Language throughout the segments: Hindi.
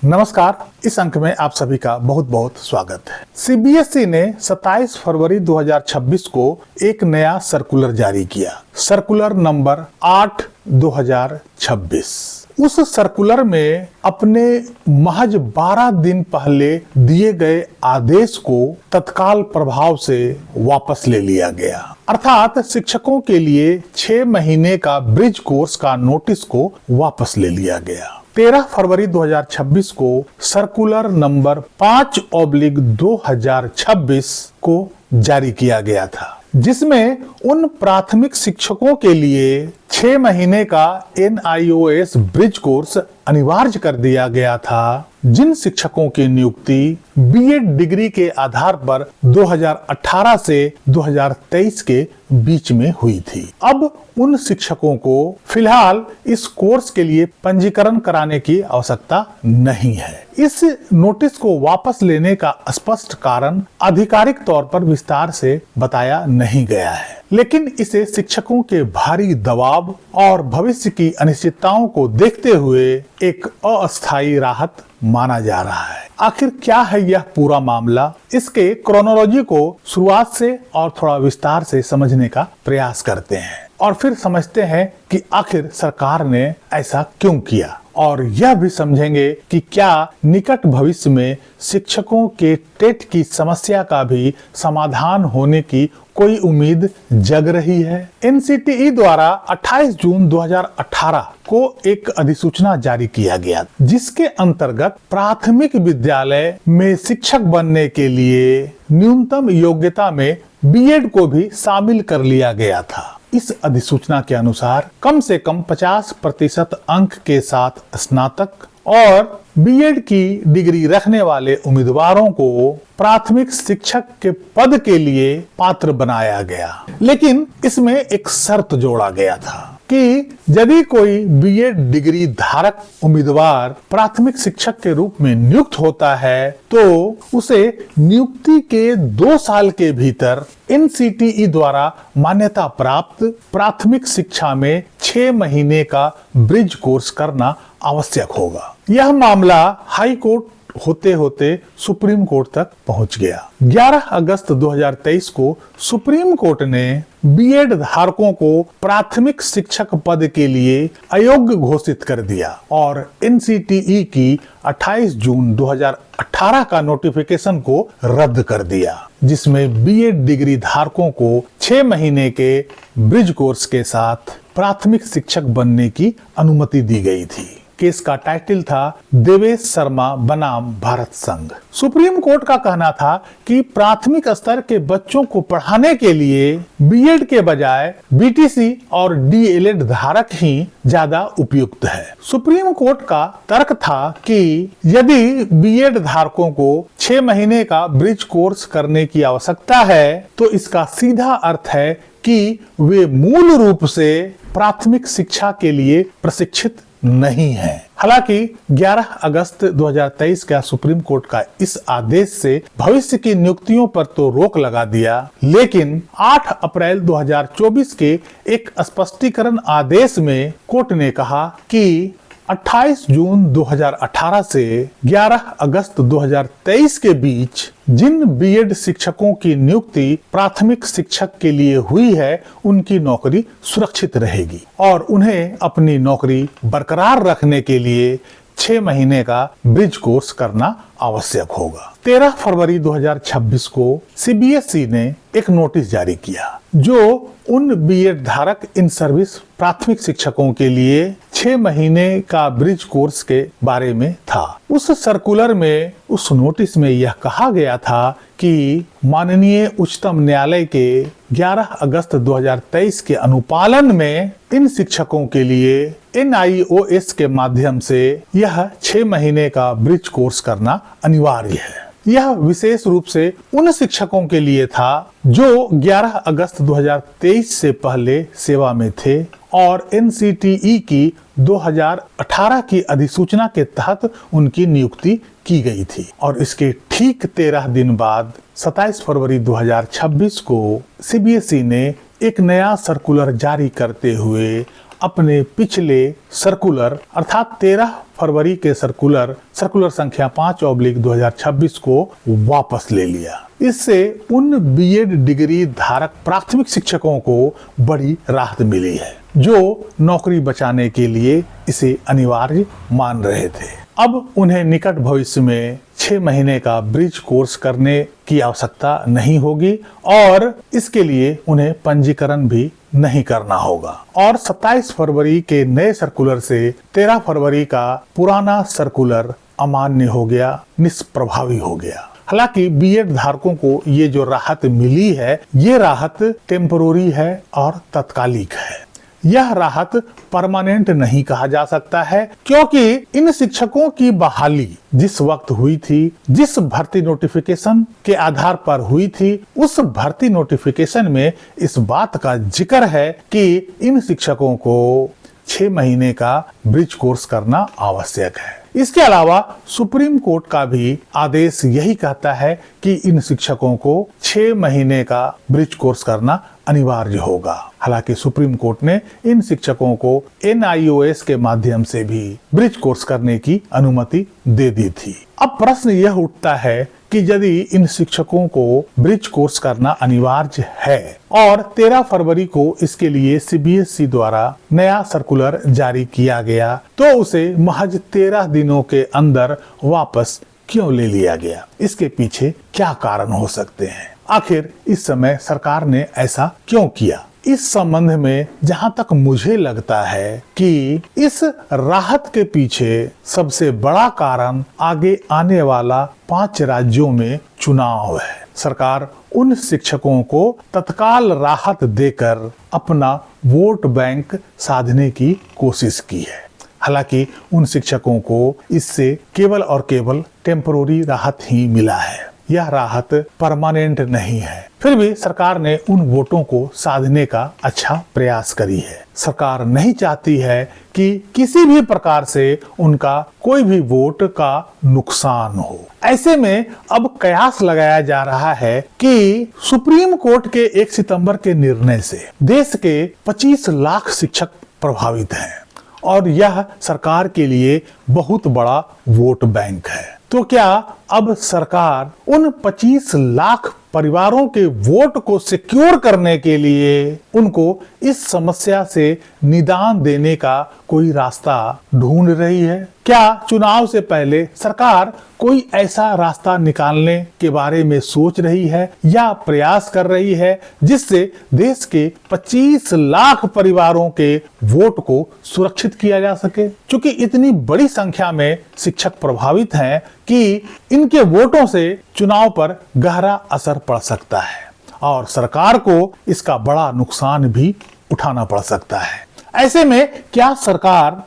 नमस्कार। इस अंक में आप सभी का बहुत बहुत स्वागत है। सीबीएसई ने 27 फरवरी 2026 को एक नया सर्कुलर जारी किया, सर्कुलर नंबर 8/2026। उस सर्कुलर में अपने महज 12 दिन पहले दिए गए आदेश को तत्काल प्रभाव से वापस ले लिया गया, अर्थात शिक्षकों के लिए 6 महीने का ब्रिज कोर्स का नोटिस को वापस ले लिया गया। 13 फरवरी 2026 को सर्कुलर नंबर 5/2026 को जारी किया गया था, जिसमें उन प्राथमिक शिक्षकों के लिए 6 महीने का NIOS ब्रिज कोर्स अनिवार्य कर दिया गया था जिन शिक्षकों की नियुक्ति बीएड डिग्री के आधार पर 2018 से 2023 के बीच में हुई थी। अब उन शिक्षकों को फिलहाल इस कोर्स के लिए पंजीकरण कराने की आवश्यकता नहीं है। इस नोटिस को वापस लेने का स्पष्ट कारण आधिकारिक तौर पर विस्तार से बताया नहीं गया है, लेकिन इसे शिक्षकों के भारी दबाव और भविष्य की अनिश्चितताओं को देखते हुए एक अस्थायी राहत माना जा रहा है। आखिर क्या है यह पूरा मामला? इसके क्रोनोलॉजी को शुरुआत से और थोड़ा विस्तार से समझने का प्रयास करते हैं और फिर समझते हैं कि आखिर सरकार ने ऐसा क्यों किया, और यह भी समझेंगे कि क्या निकट भविष्य में शिक्षकों के टेट की समस्या का भी समाधान होने की कोई उम्मीद जग रही है। NCTE द्वारा 28 जून 2018 को एक अधिसूचना जारी किया गया, जिसके अंतर्गत प्राथमिक विद्यालय में शिक्षक बनने के लिए न्यूनतम योग्यता में बीएड को भी शामिल कर लिया गया था। इस अधिसूचना के अनुसार कम से कम 50% अंक के साथ स्नातक और बीएड की डिग्री रखने वाले उम्मीदवारों को प्राथमिक शिक्षक के पद के लिए पात्र बनाया गया, लेकिन इसमें एक शर्त जोड़ा गया था कि यदि कोई बीएड डिग्री धारक उम्मीदवार प्राथमिक शिक्षक के रूप में नियुक्त होता है तो उसे नियुक्ति के 2 साल के भीतर NCTE द्वारा मान्यता प्राप्त प्राथमिक शिक्षा में 6 महीने का ब्रिज कोर्स करना आवश्यक होगा। यह मामला हाई कोर्ट होते होते सुप्रीम कोर्ट तक पहुंच गया। 11 अगस्त 2023 को सुप्रीम कोर्ट ने बीएड धारकों को प्राथमिक शिक्षक पद के लिए अयोग्य घोषित कर दिया और NCTE की 28 जून 2018 का नोटिफिकेशन को रद्द कर दिया, जिसमें बीएड डिग्री धारकों को 6 महीने के ब्रिज कोर्स के साथ प्राथमिक शिक्षक बनने की अनुमति दी गई थी। केस का टाइटल था देवेश शर्मा बनाम भारत संघ। सुप्रीम कोर्ट का कहना था कि प्राथमिक स्तर के बच्चों को पढ़ाने के लिए बीएड के बजाय बीटीसी और डीएलएड धारक ही ज्यादा उपयुक्त है। सुप्रीम कोर्ट का तर्क था कि यदि बीएड धारकों को 6 महीने का ब्रिज कोर्स करने की आवश्यकता है तो इसका सीधा अर्थ है कि वे मूल रूप से प्राथमिक शिक्षा के लिए प्रशिक्षित नहीं है। हालांकि 11 अगस्त 2023 का सुप्रीम कोर्ट का इस आदेश से भविष्य की नियुक्तियों पर तो रोक लगा दिया, लेकिन 8 अप्रैल 2024 के एक स्पष्टीकरण आदेश में कोर्ट ने कहा कि 28 जून 2018 से 11 अगस्त 2023 के बीच जिन बीएड शिक्षकों की नियुक्ति प्राथमिक शिक्षक के लिए हुई है उनकी नौकरी सुरक्षित रहेगी और उन्हें अपनी नौकरी बरकरार रखने के लिए 6 महीने का ब्रिज कोर्स करना आवश्यक होगा। 13 फरवरी 2026 को सीबीएसई ने एक नोटिस जारी किया जो उन बीएड धारक इन सर्विस प्राथमिक शिक्षकों के लिए 6 महीने का ब्रिज कोर्स के बारे में था। उस सर्कुलर में, उस नोटिस में यह कहा गया था कि माननीय उच्चतम न्यायालय के 11 अगस्त 2023 के अनुपालन में इन शिक्षकों के लिए NIOS के माध्यम से यह 6 महीने का ब्रिज कोर्स करना अनिवार्य है। यह विशेष रूप से उन शिक्षकों के लिए था जो 11 अगस्त 2023 से पहले सेवा में थे और NCTE की 2018 की अधिसूचना के तहत उनकी नियुक्ति की गई थी और इसके ठीक 13 दिन बाद 27 फरवरी 2026 को सीबीएसई ने एक नया सर्कुलर जारी करते हुए अपने पिछले सर्कुलर अर्थात 13 फरवरी के सर्कुलर संख्या 5/2026 को वापस ले लिया। इससे उन बीएड डिग्री धारक प्राथमिक शिक्षकों को बड़ी राहत मिली है जो नौकरी बचाने के लिए इसे अनिवार्य मान रहे थे। अब उन्हें निकट भविष्य में 6 महीने का ब्रिज कोर्स करने की आवश्यकता नहीं होगी और इसके लिए उन्हें पंजीकरण भी नहीं करना होगा और 27 फरवरी के नए सर्कुलर से 13 फरवरी का पुराना सर्कुलर अमान्य हो गया, निष्प्रभावी हो गया। हालांकि बीएड धारकों को ये जो राहत मिली है, ये राहत टेम्पररी है और तत्कालिक है। यह राहत परमानेंट नहीं कहा जा सकता है क्योंकि इन शिक्षकों की बहाली जिस वक्त हुई थी, जिस भर्ती नोटिफिकेशन के आधार पर हुई थी, उस भर्ती नोटिफिकेशन में इस बात का जिक्र है कि इन शिक्षकों को 6 महीने का ब्रिज कोर्स करना आवश्यक है। इसके अलावा सुप्रीम कोर्ट का भी आदेश यही कहता है कि इन शिक्षकों को 6 महीने का ब्रिज कोर्स करना अनिवार्य होगा। हालांकि सुप्रीम कोर्ट ने इन शिक्षकों को NIOS के माध्यम से भी ब्रिज कोर्स करने की अनुमति दे दी थी। अब प्रश्न यह उठता है कि यदि इन शिक्षकों को ब्रिज कोर्स करना अनिवार्य है और 13 फरवरी को इसके लिए CBSE द्वारा नया सर्कुलर जारी किया गया तो उसे महज 13 दिनों के अंदर वापस क्यों ले लिया गया? इसके पीछे क्या कारण हो सकते हैं? आखिर इस समय सरकार ने ऐसा क्यों किया? इस संबंध में जहां तक मुझे लगता है कि इस राहत के पीछे सबसे बड़ा कारण आगे आने वाला 5 राज्यों में चुनाव है। सरकार उन शिक्षकों को तत्काल राहत देकर अपना वोट बैंक साधने की कोशिश की है। हालांकि उन शिक्षकों को इससे केवल और केवल टेम्पररी राहत ही मिला है, यह राहत परमानेंट नहीं है। फिर भी सरकार ने उन वोटों को साधने का अच्छा प्रयास करी है। सरकार नहीं चाहती है कि किसी भी प्रकार से उनका कोई भी वोट का नुकसान हो। ऐसे में अब कयास लगाया जा रहा है कि सुप्रीम कोर्ट के 1 सितंबर के निर्णय से देश के 25 लाख शिक्षक प्रभावित हैं और यह सरकार के लिए बहुत बड़ा वोट बैंक है। तो क्या अब सरकार उन 25 लाख परिवारों के वोट को सिक्योर करने के लिए उनको इस समस्या से निदान देने का कोई रास्ता ढूंढ रही है? क्या चुनाव से पहले सरकार कोई ऐसा रास्ता निकालने के बारे में सोच रही है या प्रयास कर रही है जिससे देश के 25 लाख परिवारों के वोट को सुरक्षित किया जा सके? क्योंकि इतनी बड़ी संख्या में शिक्षक प्रभावित हैं कि इनके वोटों से चुनाव पर गहरा असर पड़ सकता है और सरकार को इसका बड़ा नुकसान भी उठाना पड़ सकता है। ऐसे में क्या सरकार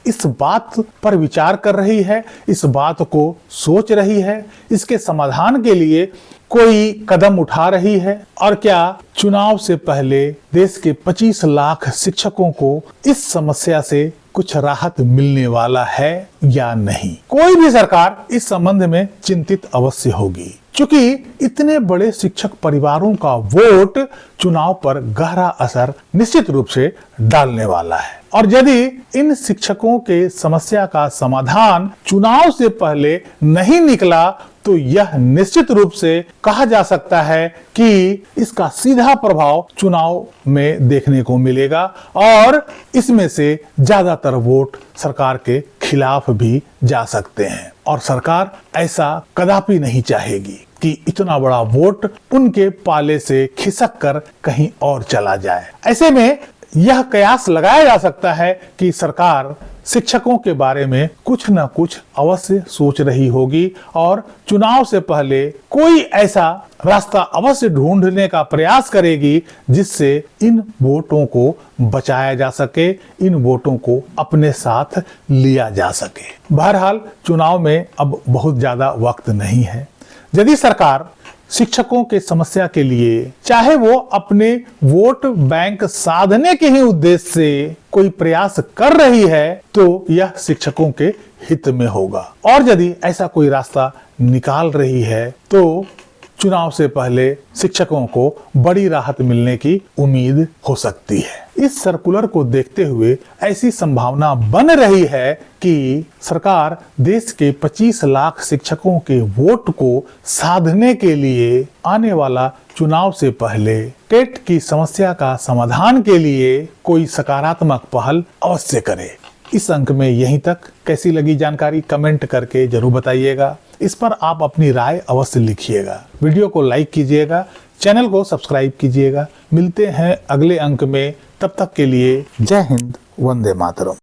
इस बात पर विचार कर रही है, इस बात को सोच रही है, इसके समाधान के लिए कोई कदम उठा रही है? और क्या चुनाव से पहले देश के 25 लाख शिक्षकों को इस समस्या से कुछ राहत मिलने वाला है या नहीं? कोई भी सरकार इस संबंध में चिंतित अवश्य होगी क्योंकि इतने बड़े शिक्षक परिवारों का वोट चुनाव पर गहरा असर निश्चित रूप से डालने वाला है। और यदि इन शिक्षकों के समस्या का समाधान चुनाव से पहले नहीं निकला तो यह निश्चित रूप से कहा जा सकता है कि इसका सीधा प्रभाव चुनाव में देखने को मिलेगा और इसमें से ज्यादातर वोट सरकार के खिलाफ भी जा सकते हैं और सरकार ऐसा कदापि नहीं चाहेगी कि इतना बड़ा वोट उनके पाले से खिसक कर कहीं और चला जाए। ऐसे में यह कयास लगाया जा सकता है कि सरकार शिक्षकों के बारे में कुछ न कुछ अवश्य सोच रही होगी और चुनाव से पहले कोई ऐसा रास्ता अवश्य ढूंढने का प्रयास करेगी जिससे इन वोटों को बचाया जा सके, इन वोटों को अपने साथ लिया जा सके। बहरहाल चुनाव में अब बहुत ज्यादा वक्त नहीं है। यदि सरकार शिक्षकों के समस्या के लिए चाहे वो अपने वोट बैंक साधने के ही उद्देश्य से कोई प्रयास कर रही है तो यह शिक्षकों के हित में होगा और यदि ऐसा कोई रास्ता निकाल रही है तो चुनाव से पहले शिक्षकों को बड़ी राहत मिलने की उम्मीद हो सकती है। इस सर्कुलर को देखते हुए ऐसी संभावना बन रही है कि सरकार देश के 25 लाख शिक्षकों के वोट को साधने के लिए आने वाला चुनाव से पहले टेट की समस्या का समाधान के लिए कोई सकारात्मक पहल अवश्य करे। इस अंक में यहीं तक। कैसी लगी जानकारी कमेंट करके जरूर बताइएगा। इस पर आप अपनी राय अवश्य लिखिएगा। वीडियो को लाइक कीजिएगा, चैनल को सब्सक्राइब कीजिएगा। मिलते हैं अगले अंक में, तब तक के लिए जय हिंद, वंदे मातरम।